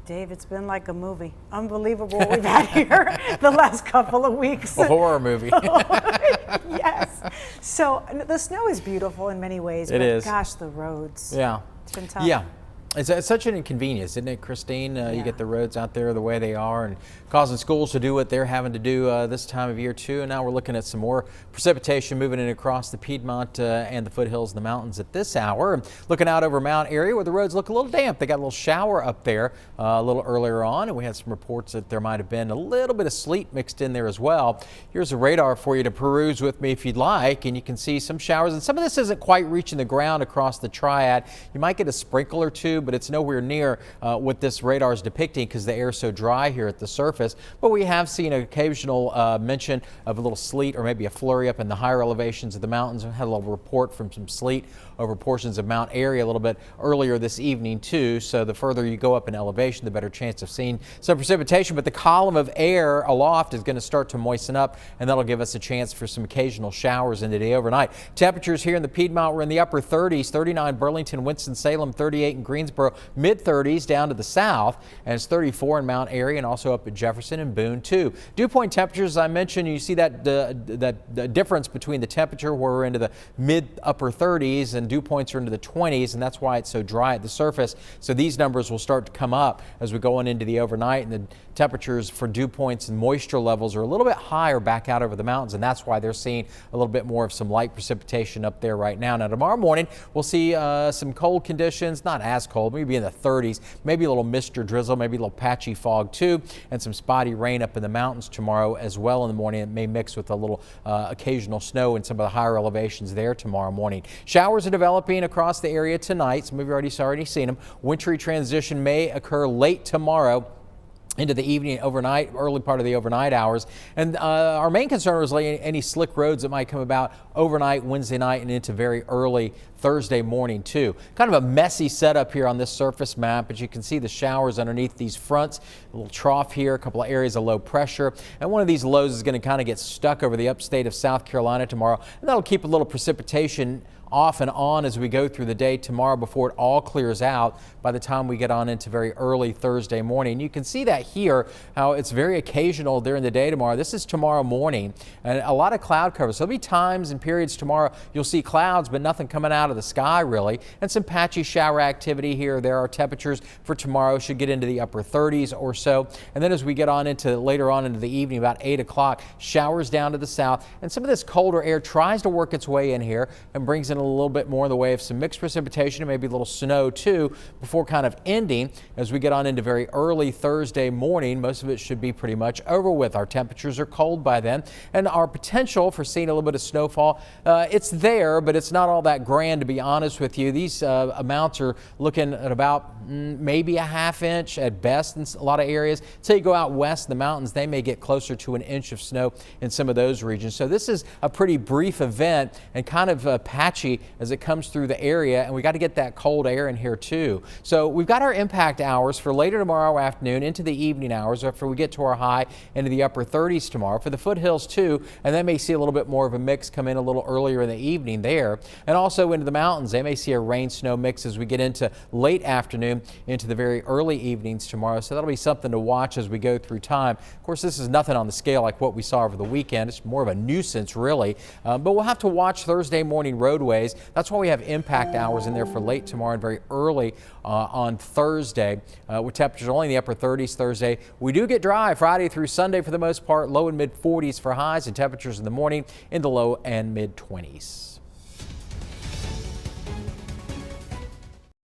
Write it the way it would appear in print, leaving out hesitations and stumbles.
Dave, it's been like a movie. Unbelievable what we've had here the last couple of weeks. A horror movie. Yes. So the snow is beautiful in many ways, but is. gosh, the roads. Yeah. It's been tough. Yeah. It's such an inconvenience, isn't it, Christine? Yeah. You get the roads out there the way they are and causing schools to do what they're having to do this time of year, too. And now we're looking at some more precipitation moving in across the Piedmont and the foothills and the mountains at this hour. Looking out over Mount Airy where the roads look a little damp. They got a little shower up there a little earlier on, and we had some reports that there might have been a little bit of sleet mixed in there as well. Here's a radar for you to peruse with me if you'd like, and you can see some showers. And some of this isn't quite reaching the ground across the triad. You might get a sprinkle or two, but it's nowhere near what this radar is depicting because the air is so dry here at the surface. But we have seen an occasional mention of a little sleet or maybe a flurry up in the higher elevations of the mountains. We had a little report from some sleet over portions of Mount Airy a little bit earlier this evening too. So the further you go up in elevation, the better chance of seeing some precipitation. But the column of air aloft is going to start to moisten up, and that'll give us a chance for some occasional showers into the overnight. Temperatures here in the Piedmont were in the upper 30s, 39 Burlington, Winston-Salem, 38 in Greensboro, mid-30s down to the south, and it's 34 in Mount Airy and also up at Jefferson and Boone too. Dew point temperatures, as I mentioned, you see that the difference between the temperature where we're into the mid-upper 30s and dew points are into the 20s, and that's why it's so dry at the surface. So these numbers will start to come up as we go on into the overnight, and the temperatures for dew points and moisture levels are a little bit higher back out over the mountains, and that's why they're seeing a little bit more of some light precipitation up there right now. Now tomorrow morning we'll see some cold conditions, not as cold, maybe in the 30s, maybe a little mist or drizzle, maybe a little patchy fog too, and some spotty rain up in the mountains tomorrow as well in the morning. It may mix with a little occasional snow in some of the higher elevations there tomorrow morning. Showers are developing across the area tonight. Some of you already seen them. Wintry transition may occur late tomorrow into the evening, overnight, early part of the overnight hours. And our main concern was any slick roads that might come about overnight, Wednesday night, and into very early Thursday morning too. Kind of a messy setup here on this surface map, but you can see the showers underneath these fronts, a little trough here, a couple of areas of low pressure, and one of these lows is going to kind of get stuck over the upstate of South Carolina tomorrow, and that'll keep a little precipitation off and on as we go through the day tomorrow before it all clears out by the time we get on into very early Thursday morning. You can see that here, how it's very occasional during the day tomorrow. This is tomorrow morning, and a lot of cloud cover. So there'll be times and periods tomorrow you'll see clouds, but nothing coming out of the sky really, and some patchy shower activity here. There are temperatures for tomorrow should get into the upper 30s or so. And then as we get on into later on into the evening, about 8 o'clock, showers down to the south, and some of this colder air tries to work its way in here and brings in a little bit more in the way of some mixed precipitation and maybe a little snow too before kind of ending as we get on into very early Thursday morning. Most of it should be pretty much over with. Our temperatures are cold by then, and our potential for seeing a little bit of snowfall, it's there, but it's not all that grand to be honest with you. These amounts are looking at about maybe a ½ inch at best in a lot of areas. Until you go out west in the mountains, they may get closer to an inch of snow in some of those regions. So this is a pretty brief event and kind of patchy as it comes through the area, and we got to get that cold air in here too. So we've got our impact hours for later tomorrow afternoon into the evening hours after we get to our high into the upper 30s tomorrow for the foothills too, and they may see a little bit more of a mix come in a little earlier in the evening there. And also into the mountains, they may see a rain snow mix as we get into late afternoon into the very early evenings tomorrow. So that'll be something to watch as we go through time. Of course, this is nothing on the scale like what we saw over the weekend. It's more of a nuisance really, but we'll have to watch Thursday morning roadways. That's why we have impact hours in there for late tomorrow and very early on Thursday with temperatures only in the upper 30s Thursday. We do get dry Friday through Sunday for the most part, low and mid 40s for highs and temperatures in the morning in the low and mid 20s.